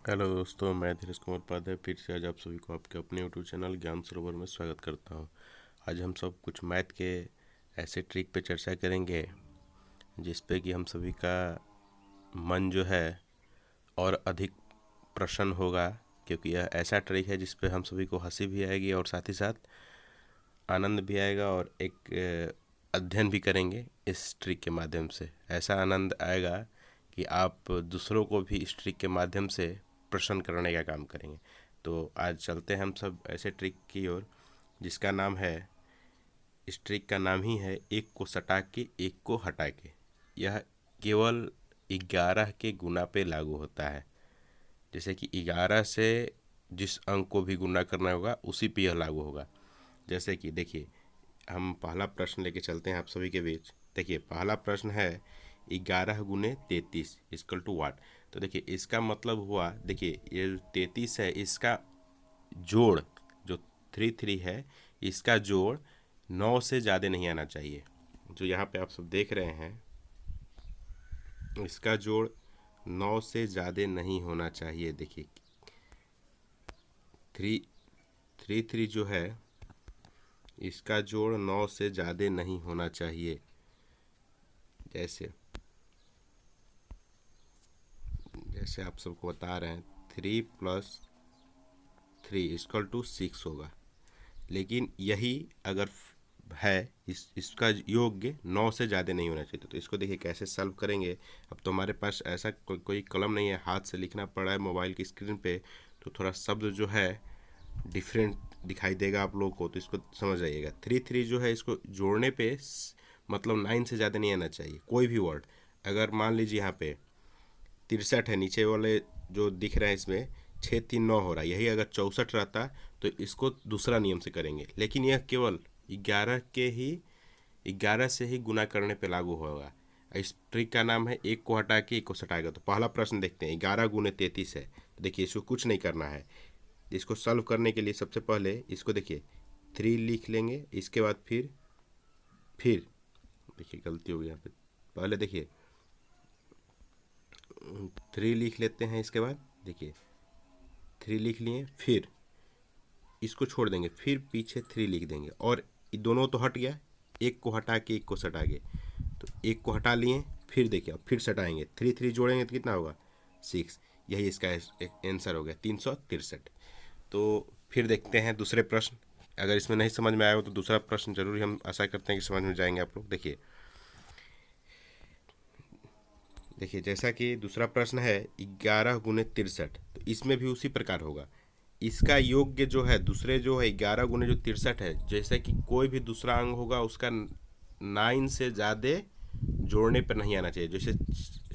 Hello दोस्तों, मैं धीरज कुमार उपाध्याय फिर से आज आप सभी को आपके अपने यूट्यूब चैनल ज्ञान सरोवर में स्वागत करता हूं। आज हम सब कुछ मैथ के ऐसे ट्रिक पे चर्चा करेंगे जिस पे कि हम सभी का मन जो है और अधिक प्रसन्न होगा, क्योंकि यह ऐसा ट्रिक है जिस पे हम सभी को हंसी भी आएगी और साथ ही साथ आनंद भी आएगा और एक अध्ययन भी करेंगे। इस ट्रिक के माध्यम से ऐसा आनंद आएगा कि आप दूसरों को भी इस ट्रिक के माध्यम से प्रसन्न करने का काम करेंगे। तो आज चलते हैं हम सब ऐसे ट्रिक की ओर जिसका नाम है, इस ट्रिक का नाम ही है एक को सटा के एक को हटा के। यह केवल 11 के गुना पे लागू होता है। जैसे कि 11 से जिस अंक को भी गुना करना होगा उसी पे यह लागू होगा। जैसे कि देखिए, हम पहला प्रश्न लेके चलते हैं आप सभी के बीच। देखिए, पहला प्रश्न है 11 × 33 इक्वल टू वाट। तो देखिए, इसका मतलब हुआ, देखिए ये 33 है, इसका जोड़ जो 33 है, इसका जोड़ 9 से ज़्यादा नहीं आना चाहिए। जो यहाँ पे आप सब देख रहे हैं, इसका जोड़ 9 से ज़्यादा नहीं होना चाहिए। देखिए 33 जो है, इसका जोड़ 9 से ज़्यादा नहीं होना चाहिए। जैसे जैसे आप सबको बता रहे हैं, 3 + 3 = 6 होगा। लेकिन यही अगर है, इसका योग्य 9 से ज़्यादा नहीं होना चाहिए। तो इसको देखिए कैसे सॉल्व करेंगे। अब तो हमारे पास ऐसा कोई कलम नहीं है, हाथ से लिखना पड़ रहा है मोबाइल की स्क्रीन पे, तो थोड़ा शब्द जो है डिफरेंट दिखाई देगा आप लोगों को, तो इसको समझ आइएगा। 3 जो है, इसको जोड़ने पे मतलब 9 से ज़्यादा नहीं आना चाहिए कोई भी वर्ड। अगर मान लीजिए यहाँ पे 63 है, नीचे वाले जो दिख रहा है इसमें 6 3 9 हो रहा है, यही अगर 64 रहता तो इसको दूसरा नियम से करेंगे। लेकिन यह केवल 11 से ही गुना करने पे लागू होगा। इस ट्रिक का नाम है एक को हटा के एक को सटाएगा। तो पहला प्रश्न देखते हैं, 11 × 33 है। देखिए, इसको कुछ नहीं करना है। इसको सॉल्व करने के लिए सबसे पहले इसको देखिए 3 लिख लेंगे, इसके बाद फिर देखिए गलती हो गई यहाँ पे। पहले देखिए 3 लिख लेते हैं, इसके बाद देखिए 3 लिख लिए, फिर इसको छोड़ देंगे, फिर पीछे 3 लिख देंगे, और ये दोनों तो हट गया, एक को हटा के एक को सटाएंगे। तो एक को हटा लिए, फिर देखिए अब फिर सटाएंगे, 3 जोड़ेंगे तो कितना होगा 6। यही इसका एक आंसर हो गया 363। तो फिर देखते हैं दूसरे प्रश्न। अगर इसमें नहीं समझ में आया हो तो दूसरा प्रश्न जरूर हम आशा करते हैं कि समझ में जाएंगे आप लोग। देखिए देखिए जैसा कि दूसरा प्रश्न है 11 × 63, तो इसमें भी उसी प्रकार होगा। इसका योग्य जो है, दूसरे जो है 11 × 63 है, जैसे कि कोई भी दूसरा अंग होगा उसका 9 से ज़्यादा जोड़ने पर नहीं आना चाहिए। जैसे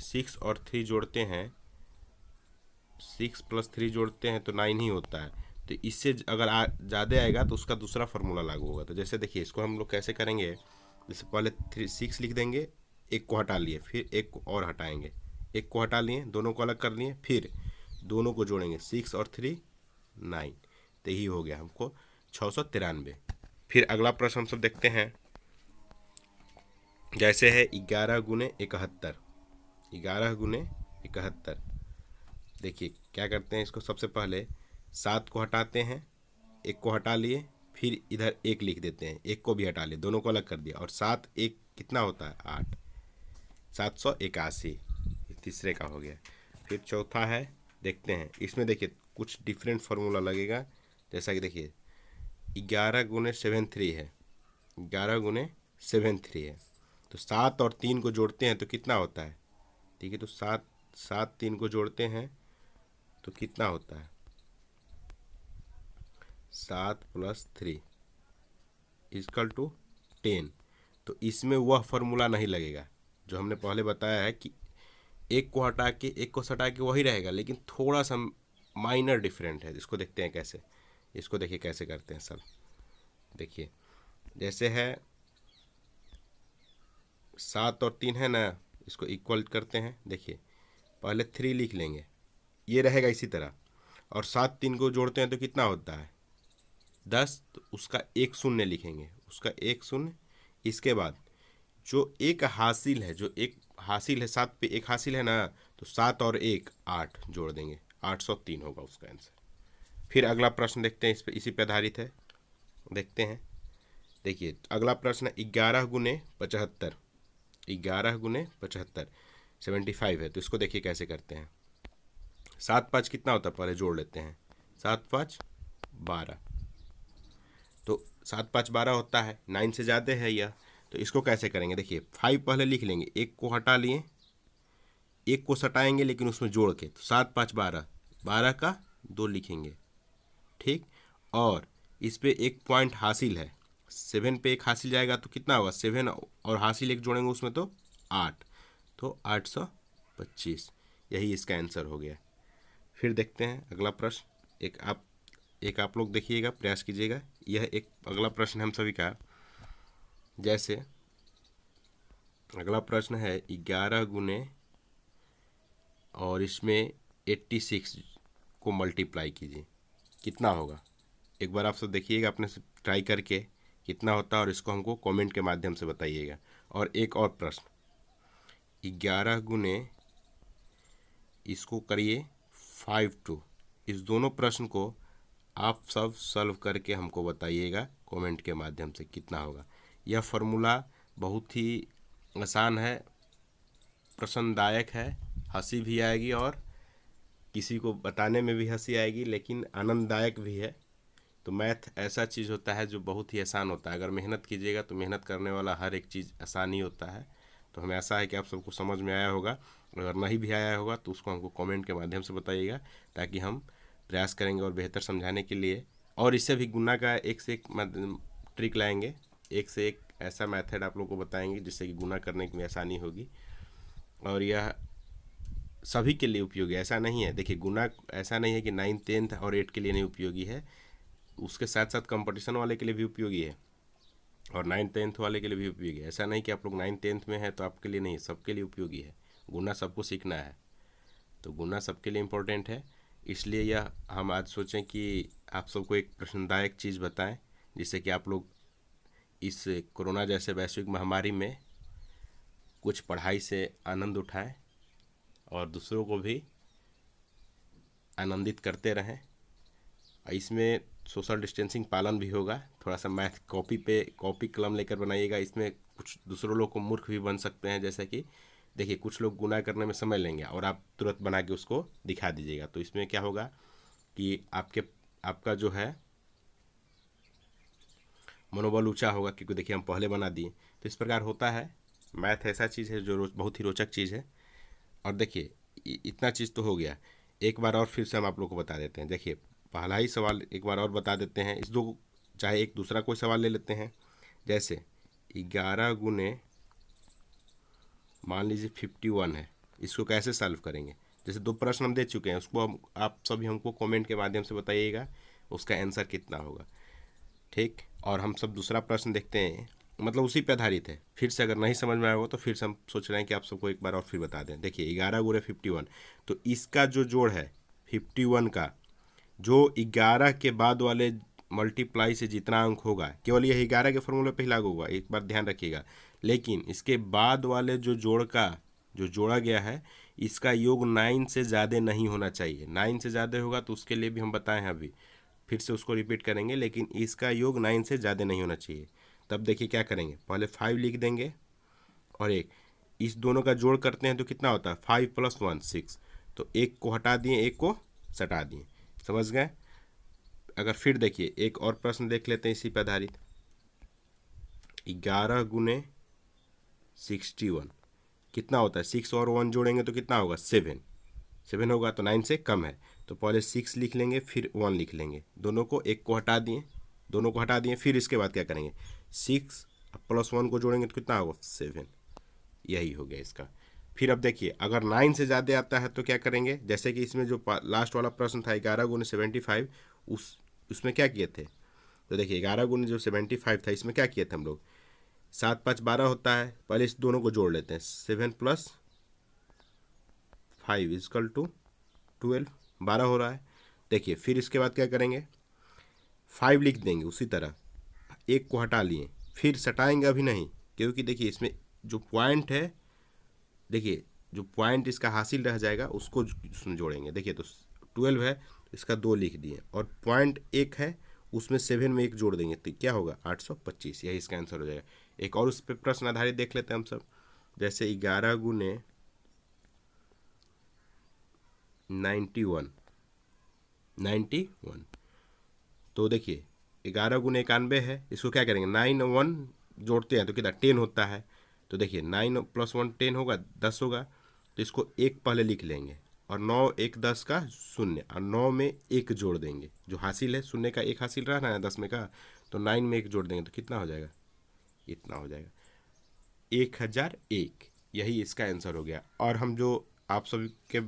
6 और 3 जोड़ते हैं, 6 + 3 जोड़ते हैं तो 9 ही होता है। तो इससे अगर ज़्यादा आएगा तो उसका दूसरा फार्मूला लागू होगा। तो जैसे देखिए, इसको हम लोग कैसे करेंगे। जैसे पहले 6 लिख देंगे, एक को हटा लिए, फिर एक को और हटाएंगे, एक को हटा लिए, दोनों को अलग कर लिए, फिर दोनों को जोड़ेंगे, 6 और 3 9। तो यही हो गया हमको 693। फिर अगला प्रश्न हम सब देखते हैं। जैसे है 11 × 71, 11 × 71। देखिए क्या करते हैं, इसको सबसे पहले 7 को हटाते हैं, एक को हटा लिए, फिर इधर एक लिख देते हैं, एक को भी हटा लिए, दोनों को अलग कर दिया, और 7 1 कितना होता है 8, 781। तीसरे का हो गया। फिर चौथा है, देखते हैं इसमें। देखिए कुछ डिफरेंट फार्मूला लगेगा। जैसा कि देखिए 11 × 73 है, 11 × 73 है। तो 7 और 3 को जोड़ते हैं तो कितना होता है। ठीक है, तो 7 7 3 को जोड़ते हैं तो कितना होता है 7 + 3 = 10। तो इसमें वह फार्मूला नहीं लगेगा जो हमने पहले बताया है कि एक को हटा के एक को सटा के, वही रहेगा, लेकिन थोड़ा सा माइनर डिफरेंट है। इसको देखते हैं कैसे। इसको देखिए कैसे करते हैं सब। देखिए जैसे है 7 और 3 है ना, इसको इक्वल करते हैं। देखिए पहले 3 लिख लेंगे, ये रहेगा इसी तरह, और 7 3 को जोड़ते हैं तो कितना होता है 10। तो उसका एक शून्य लिखेंगे, उसका एक शून्य। इसके बाद जो एक हासिल है, जो एक हासिल है, 7 पे एक हासिल है ना, तो 7 और 1 8 जोड़ देंगे, 803 होगा उसका आंसर। फिर अगला प्रश्न देखते हैं, इस पे इसी पे आधारित है, देखते हैं। देखिए अगला प्रश्न 11 × 75, 11 × 75 75 है। तो इसको देखिए कैसे करते हैं। 7 5 कितना होता है, पहले जोड़ लेते हैं। 7 5 12, तो 7 5 12 होता है, 9 से ज़्यादा है यह। तो इसको कैसे करेंगे, देखिए 5 पहले लिख लेंगे, एक को हटा लिए, एक को सटाएंगे लेकिन उसमें जोड़ के, तो 7 5 12, 12 का 2 लिखेंगे, ठीक। और इस पे एक पॉइंट हासिल है, 7 पे एक हासिल जाएगा तो कितना होगा, 7 और हासिल एक जोड़ेंगे उसमें तो 8, तो 825, यही इसका आंसर हो गया। फिर देखते हैं अगला प्रश्न, एक आप लोग देखिएगा, प्रयास कीजिएगा। यह एक अगला प्रश्न हम सभी का, जैसे अगला प्रश्न है 11 और इसमें 86 को मल्टीप्लाई कीजिए, कितना होगा। एक बार आप सब देखिएगा अपने से ट्राई करके कितना होता है, और इसको हमको कमेंट के माध्यम से बताइएगा। और एक और प्रश्न 11 इसको करिए 5 2, इस दोनों प्रश्न को आप सब सॉल्व करके हमको बताइएगा कमेंट के माध्यम से कितना होगा। यह फार्मूला बहुत ही आसान है, प्रसन्नदायक है, हंसी भी आएगी और किसी को बताने में भी हंसी आएगी, लेकिन आनंददायक भी है। तो मैथ ऐसा चीज़ होता है जो बहुत ही आसान होता है, अगर मेहनत कीजिएगा तो मेहनत करने वाला हर एक चीज़ आसान ही होता है। तो हमें आशा है कि आप सबको समझ में आया होगा, अगर नहीं भी आया होगा तो उसको हमको कमेंट के माध्यम से बताइएगा, ताकि हम प्रयास करेंगे और बेहतर समझाने के लिए। और इससे भी गुना का एक से एक ट्रिक लाएंगे, एक से एक ऐसा मेथड आप लोग को बताएंगे जिससे कि गुना करने में आसानी होगी। और यह सभी के लिए उपयोगी, ऐसा नहीं है, देखिए गुना ऐसा नहीं है कि 9th 10th और 8 के लिए नहीं उपयोगी है, उसके साथ साथ कंपटीशन वाले के लिए भी उपयोगी है, और 9th 10th वाले के लिए भी उपयोगी है। ऐसा नहीं कि आप लोग 9th 10th में है तो आपके लिए नहीं, सबके लिए उपयोगी है। गुना सबको सीखना है, तो गुना सबके लिए इम्पोर्टेंट है। इसलिए यह हम आज सोचें कि आप सबको एक प्रश्नदायक चीज़ बताएं, जिससे कि आप लोग इस कोरोना जैसे वैश्विक महामारी में कुछ पढ़ाई से आनंद उठाएं और दूसरों को भी आनंदित करते रहें। इसमें सोशल डिस्टेंसिंग पालन भी होगा, थोड़ा सा मैथ कॉपी कलम लेकर बनाइएगा। इसमें कुछ दूसरों लोग को मूर्ख भी बन सकते हैं, जैसे कि देखिए कुछ लोग गुना करने में समय लेंगे और आप तुरंत बना के उसको दिखा दीजिएगा, तो इसमें क्या होगा कि आपका जो है मनोबल ऊंचा होगा, क्योंकि देखिए हम पहले बना दिए। तो इस प्रकार होता है, मैथ ऐसा चीज़ है जो बहुत ही रोचक चीज़ है। और देखिए इतना चीज़ तो हो गया, एक बार और फिर से हम आप लोग को बता देते हैं। देखिए पहला ही सवाल एक बार और बता देते हैं, इस दो चाहे एक दूसरा कोई सवाल ले लेते हैं, जैसे 11 मान लीजिए 51 है, इसको कैसे सॉल्व करेंगे। जैसे दो प्रश्न हम दे चुके हैं, उसको आप सभी हमको कमेंट के माध्यम से बताइएगा उसका आंसर कितना होगा, ठीक। और हम सब दूसरा प्रश्न देखते हैं, मतलब उसी पे आधारित है। फिर से अगर नहीं समझ में आया हो तो फिर से हम सोच रहे हैं कि आप सबको एक बार और फिर बता दें। देखिए 11 × 51, तो इसका जो जोड़ है 51 का, जो 11 के बाद वाले मल्टीप्लाई से जितना अंक होगा, केवल यह 11 के फॉर्मूले पे ही लागू होगा, एक बार ध्यान रखिएगा। लेकिन इसके बाद वाले जो जोड़ का जो जोड़ा गया है, इसका योग 9 से ज़्यादा नहीं होना चाहिए। 9 से ज़्यादा होगा तो उसके लिए भी हम बताए हैं अभी, फिर से उसको रिपीट करेंगे, लेकिन इसका योग 9 से ज़्यादा नहीं होना चाहिए। तब देखिए क्या करेंगे, पहले 5 लिख देंगे और एक, इस दोनों का जोड़ करते हैं तो कितना होता है, 5 + 1 6, तो एक को हटा दिए, एक को सटा दिए, समझ गए। अगर फिर देखिए एक और प्रश्न देख लेते हैं इसी पर आधारित, 11 × 61 कितना होता है, 6 और 1 जोड़ेंगे तो कितना होगा, 7 होगा, तो 9 से कम है। तो पहले 6 लिख लेंगे, फिर 1 लिख लेंगे, दोनों को, एक को हटा दिए, फिर इसके बाद क्या करेंगे, 6 + 1 को जोड़ेंगे तो कितना होगा, 7, यही हो गया इसका। फिर अब देखिए अगर 9 से ज़्यादा आता है तो क्या करेंगे, जैसे कि इसमें जो लास्ट वाला प्रश्न था 11 × 75, उसमें क्या किए थे, तो देखिए 11 × जो 75 था, इसमें क्या किए थे हम लोग, 7 5 12 होता है, पहले इस दोनों को जोड़ लेते हैं, 7 + 5 = 12, 12 हो रहा है। देखिए फिर इसके बाद क्या करेंगे, 5 लिख देंगे उसी तरह, एक को हटा लिए, फिर सटाएंगे अभी नहीं, क्योंकि देखिए इसमें जो पॉइंट है, देखिए जो पॉइंट इसका हासिल रह जाएगा उसको उसमें जोड़ेंगे। देखिए तो 12 है तो इसका 2 लिख दिए, और पॉइंट 1 है उसमें 7 में 1 जोड़ देंगे तो क्या होगा 825, यही इसका आंसर हो जाएगा। एक और उस पर प्रश्न आधारित देख लेते हैं हम सब। जैसे 11 गुने 91, तो देखिए 11 गुने 91 है, इसको क्या करेंगे 9 1 जोड़ते हैं तो कितना 10 होता है। तो देखिए 9 + 1 10 होगा, 10 होगा, तो इसको 1 पहले लिख लेंगे, और 9 1 10 का 0, और 9 में 1 जोड़ देंगे, जो हासिल है शून्य का 1 हासिल रहा है 10 में का, तो 9 में 1 जोड़ देंगे तो कितना हो जाएगा, इतना हो जाएगा 1001। यही इसका आंसर हो गया। और हम जो आप सभी के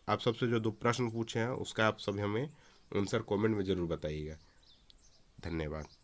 आप सबसे जो 2 प्रश्न पूछे हैं उसका आप सभी हमें आंसर कमेंट में ज़रूर बताइएगा। धन्यवाद।